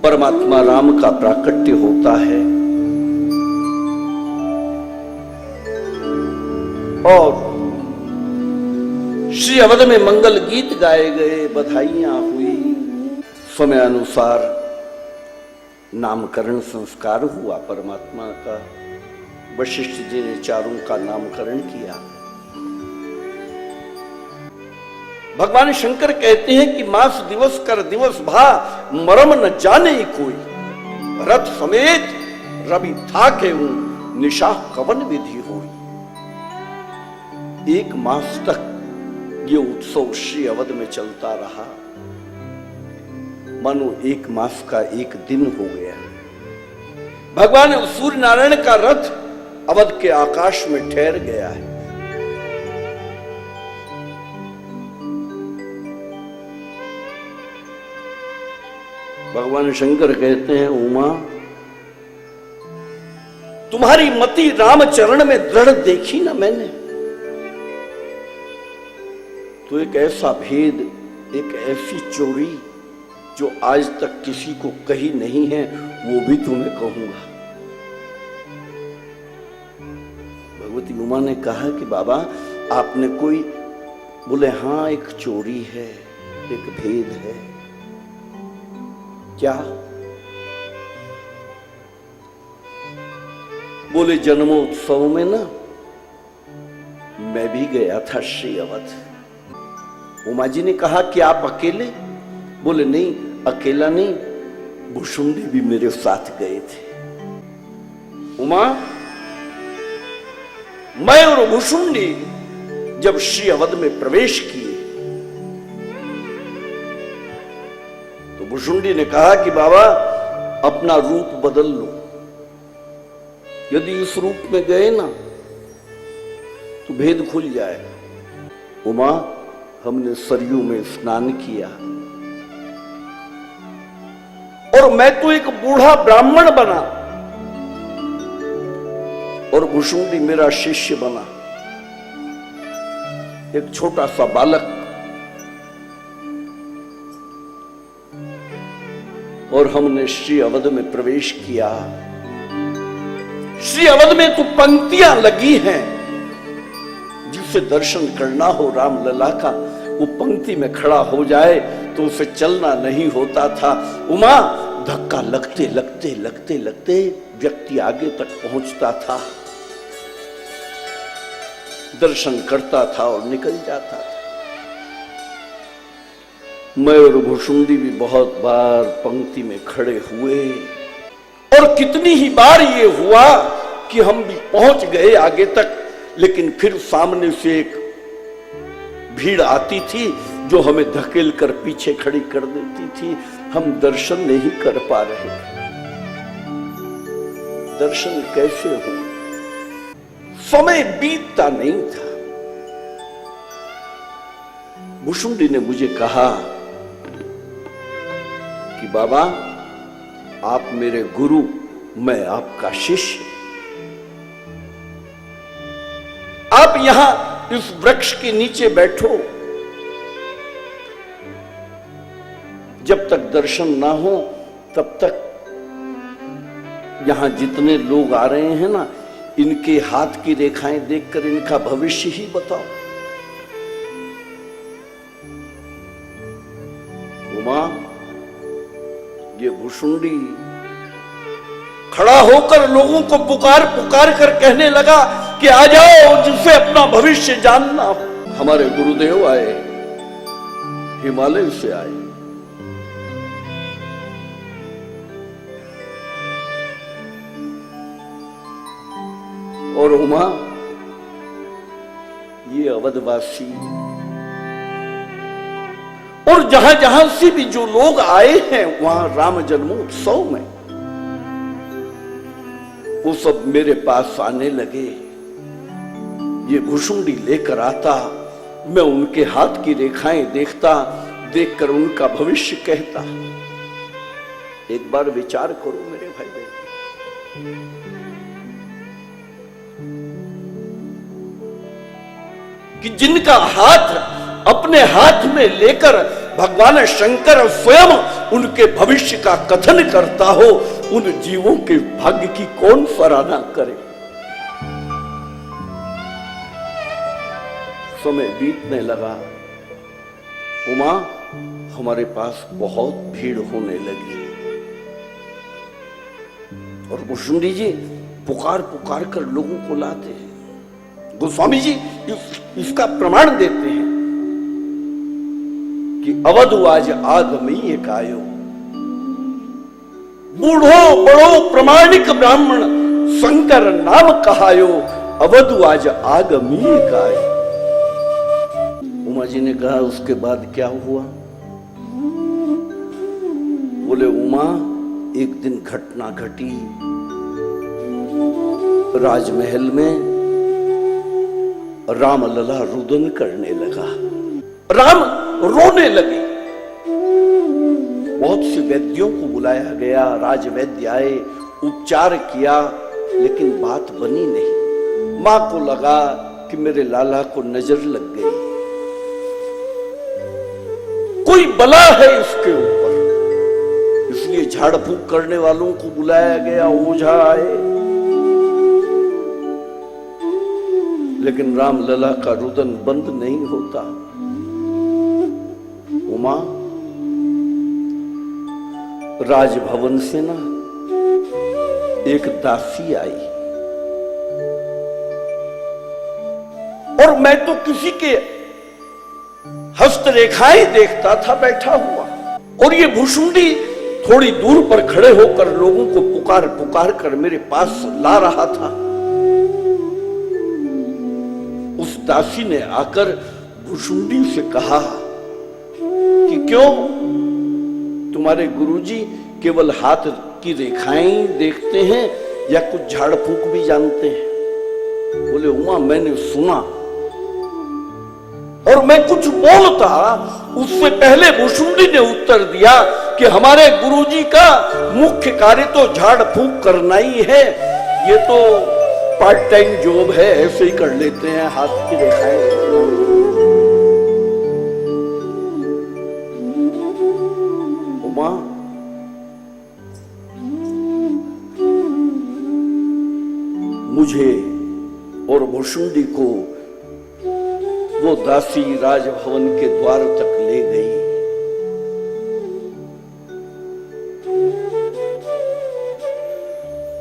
परमात्मा राम का प्राकट्य होता है और श्री अवध में मंगल गीत गाए गए, बधाइयां हुई, समय अनुसार नामकरण संस्कार हुआ परमात्मा का। वशिष्ठ जी ने चारों का नामकरण किया। भगवान शंकर कहते हैं कि मास दिवस कर दिवस भा, मरम न जाने कोई, रथ समेत रवि था के हूं, निशा कवन विधि हुई। 1 मास तक ये उत्सव श्री अवध में चलता रहा, मानो 1 मास का 1 दिन हो गया। भगवान सूर्य नारायण का रथ अवध के आकाश में ठहर गया है। भगवान शंकर कहते हैं, उमा तुम्हारी मति रामचरण में दृढ़ देखी ना मैंने, तो एक ऐसा भेद, एक ऐसी चोरी जो आज तक किसी को कही नहीं है, वो भी तुम्हें कहूंगा। भगवती उमा ने कहा कि बाबा आपने कोई, बोले हाँ एक चोरी है, एक भेद है। क्या? बोले जन्मोत्सव में ना मैं भी गया था श्री अवध। उमा जी ने कहा कि आप अकेले? बोले नहीं, अकेला नहीं, भुशुंडी भी मेरे साथ गए थे। उमा, मैं और भुशुंडी जब श्री अवध में प्रवेश किए तो भुशुंडी ने कहा कि बाबा अपना रूप बदल लो, यदि इस रूप में गए ना तो भेद खुल जाए। उमा, हमने सरयू में स्नान किया और मैं तो एक बूढ़ा ब्राह्मण बना और भुशुंडी मेरा शिष्य बना, एक छोटा सा बालक। और हमने श्री अवध में प्रवेश किया। श्री अवध में तो पंक्तियां लगी हैं, जिसे दर्शन करना हो रामलला का, वो पंक्ति में खड़ा हो जाए तो उसे चलना नहीं होता था। उमा, धक्का लगते लगते लगते लगते व्यक्ति आगे तक पहुंचता था, दर्शन करता था और निकल जाता था। मैं और भुशुंडी भी बहुत बार पंक्ति में खड़े हुए और कितनी ही बार ये हुआ कि हम भी पहुंच गए आगे तक, लेकिन फिर सामने से एक भीड़ आती थी जो हमें धकेल कर पीछे खड़ी कर देती थी। हम दर्शन नहीं कर पा रहे थे। दर्शन कैसे हो? समय बीतता नहीं था। भुशुंडी ने मुझे कहा कि बाबा आप मेरे गुरु, मैं आपका शिष्य, आप यहां इस वृक्ष के नीचे बैठो, जब तक दर्शन ना हो तब तक यहां जितने लोग आ रहे हैं ना, इनके हाथ की रेखाएं देखकर इनका भविष्य ही बताओ। उमा, ये भुशुंडी खड़ा होकर लोगों को पुकार पुकार कर कहने लगा कि आ जाओ, जिससे अपना भविष्य जानना हो। हमारे गुरुदेव आए, हिमालय से आए, और उमा, ये अवधवासी और जहां जहां से भी जो लोग आए हैं वहां राम जन्मोत्सव में, वो सब मेरे पास आने लगे। ये भुशुंडी लेकर आता, मैं उनके हाथ की रेखाएं देखता, देखकर उनका भविष्य कहता। एक बार विचार करो मेरे भाई बहन, कि जिनका हाथ अपने हाथ में लेकर भगवान शंकर स्वयं उनके भविष्य का कथन करता हो, उन जीवों के भाग्य की कौन सराहना करे। समय बीतने लगा, उमा हमारे पास बहुत भीड़ होने लगी और भुशुंडी जी पुकार पुकार कर लोगों को लाते हैं। गोस्वामी जी इसका प्रमाण देते हैं कि अवधु आज आगमी कायो, बूढ़ो बड़ो प्रमाणिक ब्राह्मण शंकर नाम कहायो, अवधु आज आगमी कायो। उमा जी ने कहा उसके बाद क्या हुआ? बोले उमा एक दिन घटना घटी, राजमहल में राम लला रुदन करने लगा, राम रोने लगे। बहुत से वैद्यों को बुलाया गया, राजवैद्य आए, उपचार किया, लेकिन बात बनी नहीं। मां को लगा कि मेरे लाला को नजर लग गई, कोई बला है इसके ऊपर, इसलिए झाड़ फूक करने वालों को बुलाया गया, ओझा आए, लेकिन राम लला का रुदन बंद नहीं होता। उमा राजभवन से ना एक दासी आई और मैं तो किसी के हस्तरेखाएं देखता था बैठा हुआ, और ये भुशुंडी थोड़ी दूर पर खड़े होकर लोगों को पुकार पुकार कर मेरे पास ला रहा था। उस दासी ने आकर भुशुंडी से कहा कि क्यों तुम्हारे गुरुजी केवल हाथ की रेखाएं देखते हैं या कुछ झाड़ फूक भी जानते हैं? बोले उमा मैंने सुना, और मैं कुछ बोलता उससे पहले भुशुंडी ने उत्तर दिया कि हमारे गुरुजी का मुख्य कार्य तो झाड़ फूक करना ही है, ये तो पार्ट टाइम जॉब है, ऐसे ही कर लेते हैं हाथ की रेखाएं। उमा मुझे और भुशुंडी को वो दासी राजभवन के द्वार तक ले गई।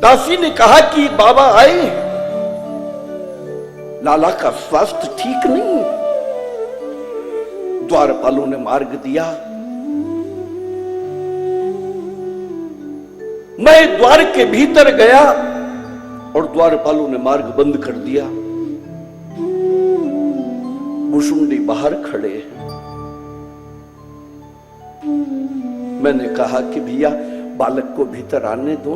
दासी ने कहा कि बाबा आए, लाला का स्वास्थ्य ठीक नहीं। द्वारपालों ने मार्ग दिया, मैं द्वार के भीतर गया और द्वारपालों ने मार्ग बंद कर दिया। भुशुंडी बाहर खड़े हैं। मैंने कहा कि भैया बालक को भीतर आने दो।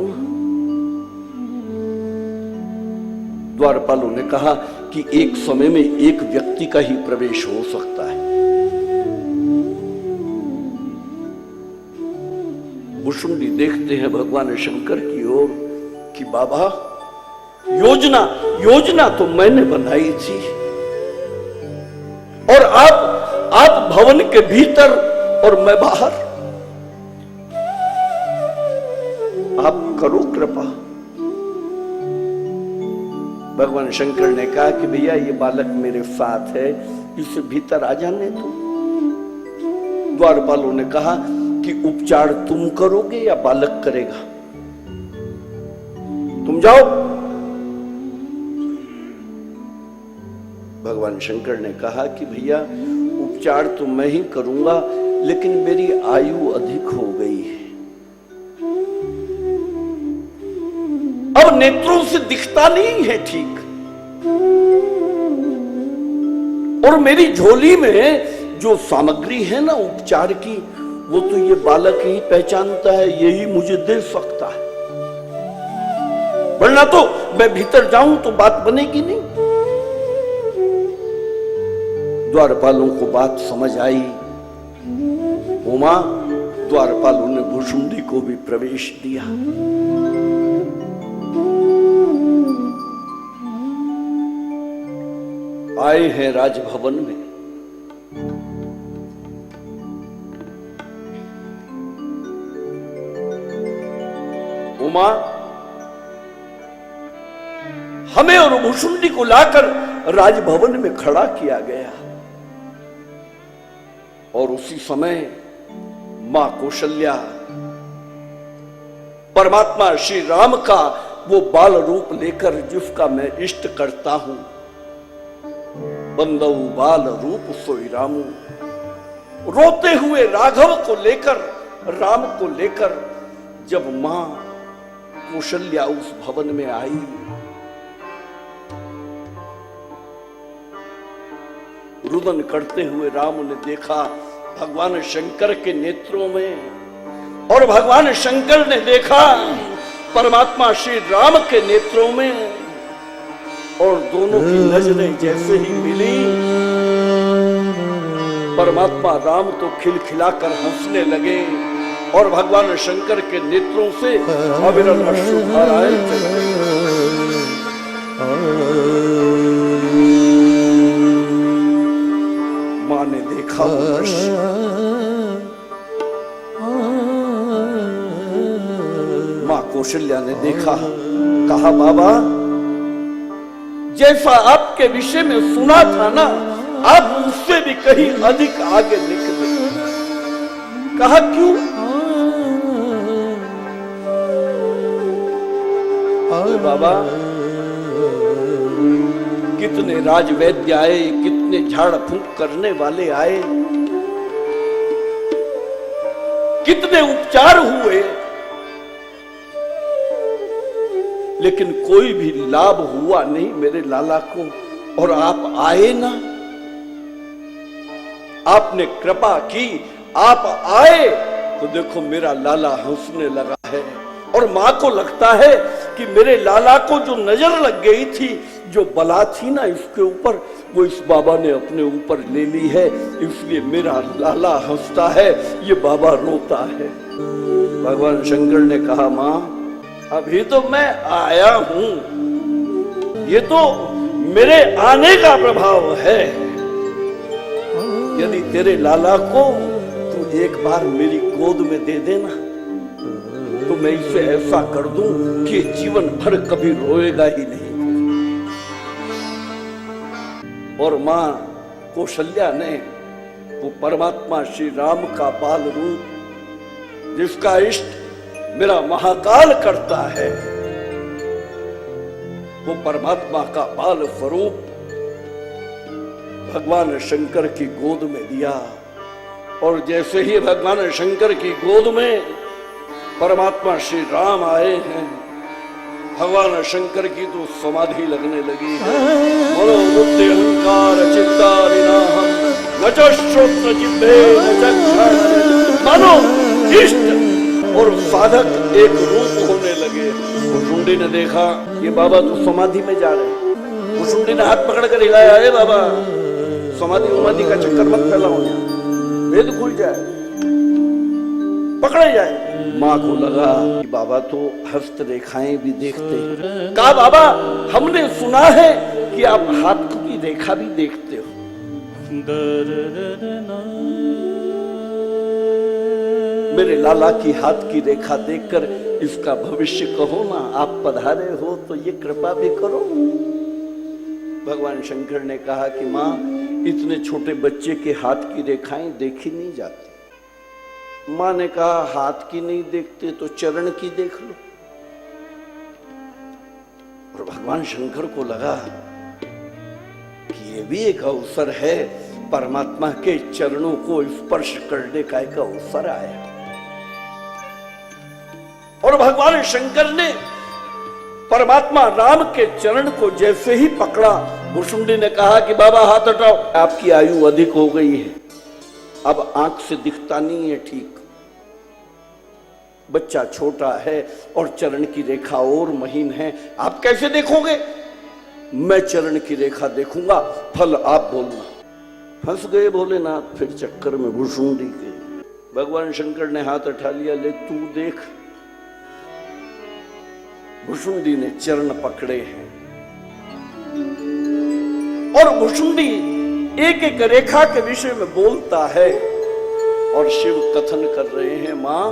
द्वारपालों ने कहा कि एक समय में एक व्यक्ति का ही प्रवेश हो सकता है। भुशुंडी देखते हैं भगवान शंकर की ओर कि बाबा योजना तो मैंने बनाई थी, और आप भवन के भीतर और मैं बाहर, आप करो कृपा। भगवान शंकर ने कहा कि भैया ये बालक मेरे साथ है, इसे भीतर आ जाने दो। द्वारपालों ने कहा कि उपचार तुम करोगे या बालक करेगा? तुम जाओ। भगवान शंकर ने कहा कि भैया उपचार तो मैं ही करूंगा, लेकिन मेरी आयु अधिक हो गई है, अब नेत्रों से दिखता नहीं है ठीक, और मेरी झोली में जो सामग्री है ना उपचार की, वो तो ये बालक ही पहचानता है, यही मुझे दे सकता है, वरना तो मैं भीतर जाऊं तो बात बनेगी नहीं। द्वारपालों को बात समझ आई। उमा द्वारपालों ने भुशुंडी को भी प्रवेश दिया। आए हैं राजभवन में। उमा, हमें और भुशुंडी को लाकर राजभवन में खड़ा किया गया और उसी समय मां कौशल्या परमात्मा श्री राम का वो बाल रूप लेकर जिसका मैं इष्ट करता हूं, बंदऊ बाल रूप सोई रामू, रोते हुए राघव को लेकर, राम को लेकर जब मां कौशल्या उस भवन में आई, रुदन करते हुए राम ने देखा भगवान शंकर के नेत्रों में और भगवान शंकर ने देखा परमात्मा श्री राम के नेत्रों में, और दोनों की नजरें जैसे ही मिली, परमात्मा राम तो खिलखिलाकर हंसने लगे और भगवान शंकर के नेत्रों से अविरल अश्रुधाराएं चलने लगी। मां ने देखा वो दृश्य, मां कौशल्या ने देखा, कहा बाबा जैसा आपके विषय में सुना था ना, आप उससे भी कहीं अधिक आगे निकले। कहा क्यों? बाबा कितने राजवैद्य आए, कितने झाड़ फूंक करने वाले आए, कितने उपचार हुए, लेकिन कोई भी लाभ हुआ नहीं मेरे लाला को। और आप आए ना, आपने कृपा की, आप आए तो देखो मेरा लाला हंसने लगा है। और मां को लगता है कि मेरे लाला को जो नजर लग गई थी, जो बला थी ना इसके ऊपर, वो इस बाबा ने अपने ऊपर ले ली है, इसलिए मेरा लाला हंसता है, ये बाबा रोता है। भगवान शंकर ने कहा मां अभी तो मैं आया हूं, ये तो मेरे आने का प्रभाव है। यदि तेरे लाला को तू एक बार मेरी गोद में दे देना तो मैं इसे ऐसा कर दूं कि जीवन भर कभी रोएगा ही नहीं। और मां कौशल्या ने वो परमात्मा श्री राम का बाल रूप, जिसका इष्ट मेरा महाकाल करता है, वो परमात्मा का बाल स्वरूप भगवान शंकर की गोद में दिया। और जैसे ही भगवान शंकर की गोद में परमात्मा श्री राम आए हैं, भगवान शंकर की तो समाधि लगने लगी है। बोलो बुद्धि अहंकार चित्तारिनाहम न च श्रोत्र जिह्वे न चक्षुः, मानो इष्ट और साधक एक रूप होने लगे। भुशुंडी ने देखा ये बाबा तो समाधि में जा रहे। भुशुंडी ने हाथ पकड़ कर हिलाया, अरे बाबा समाधि उमाधि का चक्कर मत फैलाओ, वेद खुल जाए, पकड़े जाए। माँ को लगा कि बाबा तो हस्त रेखाएं भी देखते हैं। कहा बाबा हमने सुना है कि आप हाथ की रेखा भी देखते हो। मेरे लाला की हाथ की रेखा देखकर इसका भविष्य कहो ना, आप पधारे हो तो ये कृपा भी करो। भगवान शंकर ने कहा कि माँ इतने छोटे बच्चे के हाथ की रेखाएं देखी नहीं जाती। माँ ने कहा हाथ की नहीं देखते तो चरण की देख लो। और भगवान शंकर को लगा कि ये भी एक अवसर है, परमात्मा के चरणों को स्पर्श करने का एक अवसर आया। और भगवान शंकर ने परमात्मा राम के चरण को जैसे ही पकड़ा, भुशुंडी ने कहा कि बाबा हाथ हटाओ, आपकी आयु अधिक हो गई है, अब आंख से दिखता नहीं है ठीक, बच्चा छोटा है और चरण की रेखा और महीन है, आप कैसे देखोगे? मैं चरण की रेखा देखूंगा, फल आप बोलना। फंस गए भोलेनाथ फिर चक्कर में भुशुंडी के। भगवान शंकर ने हाथ उठा लिया, ले तू देख। भुशुंडी ने चरण पकड़े हैं और भुशुंडी एक एक रेखा के विषय में बोलता है और शिव कथन कर रहे हैं, मां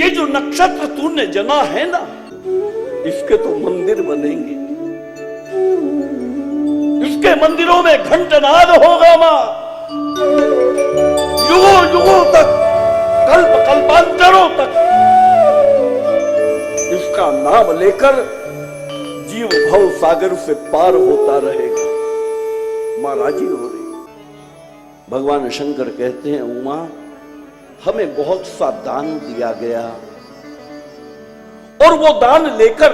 ये जो नक्षत्र तूने जना है ना, इसके तो मंदिर बनेंगे, इसके मंदिरों में घंटनाद होगा मां, युगों युगों तक, कल्प कल्पांतरों तक इसका नाम लेकर जीव भव सागर से पार होता रहेगा। मां राजी हो रही। भगवान शंकर कहते हैं, उमा हमें बहुत सा दान दिया गया और वो दान लेकर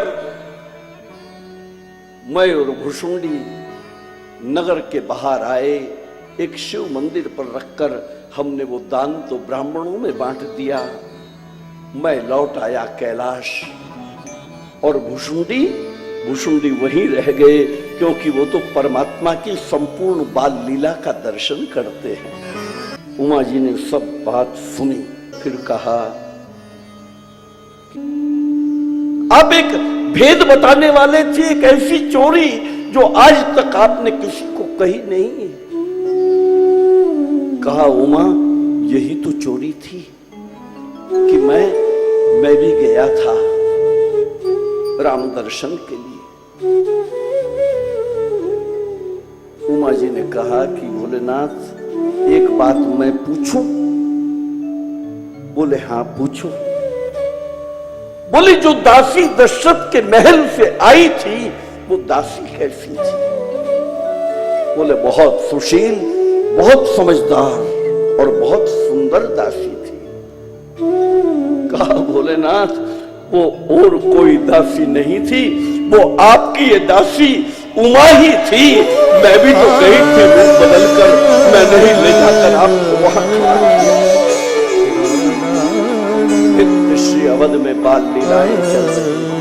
मैं और भुषुंडी नगर के बाहर आए। एक शिव मंदिर पर रखकर हमने वो दान तो ब्राह्मणों में बांट दिया। मैं लौट आया कैलाश और भुषुंडी वहीं रह गए, क्योंकि वो तो परमात्मा की संपूर्ण बाल लीला का दर्शन करते हैं। उमा जी ने सब बात सुनी, फिर कहा, आप एक भेद बताने वाले थे, एक ऐसी चोरी जो आज तक आपने किसी को कही नहीं। कहा, उमा यही तो चोरी थी कि मैं भी गया था राम दर्शन के लिए। उमा जी ने कहा कि भोलेनाथ एक बात मैं पूछूं? बोले हाँ पूछो। बोले जो दासी दशरथ के महल से आई थी वो दासी कैसी थी? बोले बहुत सुशील, बहुत समझदार और बहुत सुंदर दासी थी। कहा भोलेनाथ वो और कोई दासी नहीं थी, वो आपकी ये दासी उमा ही थी। मैं भी तो गई थी रूप बदलकर, मैं नहीं ले जाकर आपको वहां खड़ा किया। श्री अवध में बाल लीलाएं चल रही।